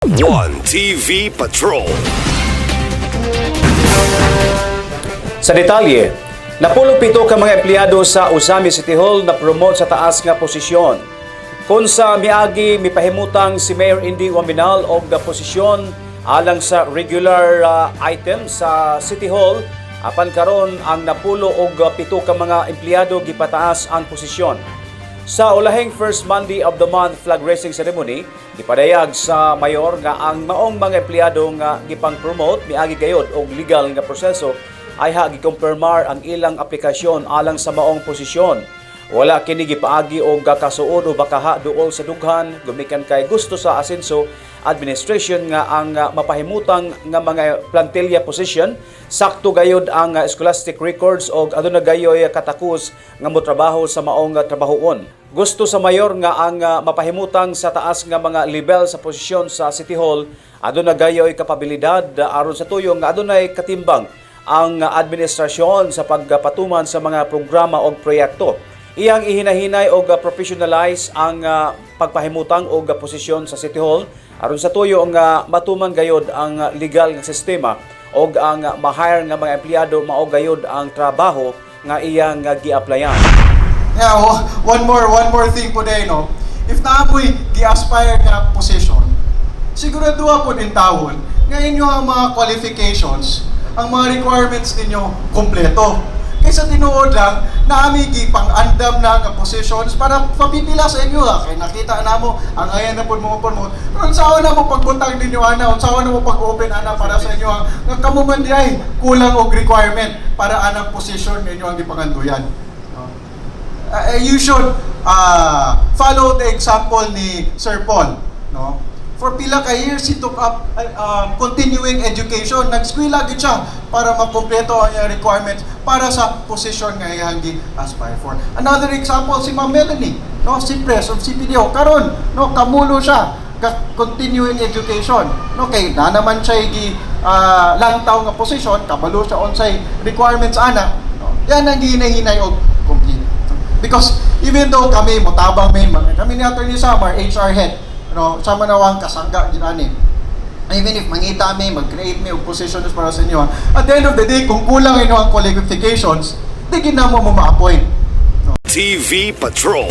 One TV Patrol. Sa detalye, napulong 7 ka mga empleyado sa Usami City Hall na promote sa taas nga posisyon. Kung sa miagi mipahimutang si Mayor Indy Waminal og da posisyon alang sa regular item sa City Hall, apan karon ang napulo og 7 ka mga empleyado gipataas ang posisyon. Sa ulahing first Monday of the month flag raising ceremony, ipadayag sa mayor nga ang maong mga empleyado nga gipang-promote miagi gayod og legal nga proseso ay gikumpirmar ang ilang aplikasyon alang sa maong posisyon. Wala kini gipaagi og kasuod o bakaha duol sa dughan gumikan kay gusto sa asenso administration nga ang mapahimutang nga mga plantilya position sakto gayod ang scholastic records og aduna gayoy katakos nga motrabaho sa maong trabahoon. Gusto sa mayor nga ang mapahimutang sa taas nga mga level sa posisyon sa City Hall aduna gayoy kapabilidad aron sa tuyo nga adunay katimbang ang administrasyon sa pagpatuman sa mga programa o proyekto. Iyang ihinahinay o professionalize ang pagpahimutang o posisyon sa City Hall aron sa tuyo nga matuman gayod ang legal nga sistema o ang ma-hire nga mga empleyado mao gayod ang trabaho nga iyang gi-applyan. Yeah, one more thing po day, no? If naamoy gi-aspire nga position, siguraduha po din tawon nga inyo ang mga qualifications, ang mga requirements ninyo kompleto. Kaysa tinuod lang na amigi pang andam na nga positions para papipila sa inyo ha. Kaya nakita na mo ang ayan na po mo. Pero saan na mo pagbuntang ninyo ana, saan na mo pag-open ana para sa inyo nga kamuman di ay kulang og requirement para anang position ninyo ang gipanganduyan. You should follow the example ni Sir Paul, no? For pila ka years, he took up continuing education. Nag-eskwela gid siya para makumpleto ang requirements para sa position nga iyang gi-aspire for. Another example, si Ma'am Melanie, no? Si Pres of CPDO. Karon, no, kamulo siya continuing education. No, kay na naman siya langtaw nga position, kabalo siya unsay requirements ana. No? Yan ang hinahinay og complete. Because even though kami motabang kami ni Attorney Samar, HR head, sama na wang kasangga ginani. Even if mangita mi, mag-create mi og positions para sa inyo, at the end of the day, kung kulang inyo ang qualifications, di ginamo mo ma-appoint. TV Patrol.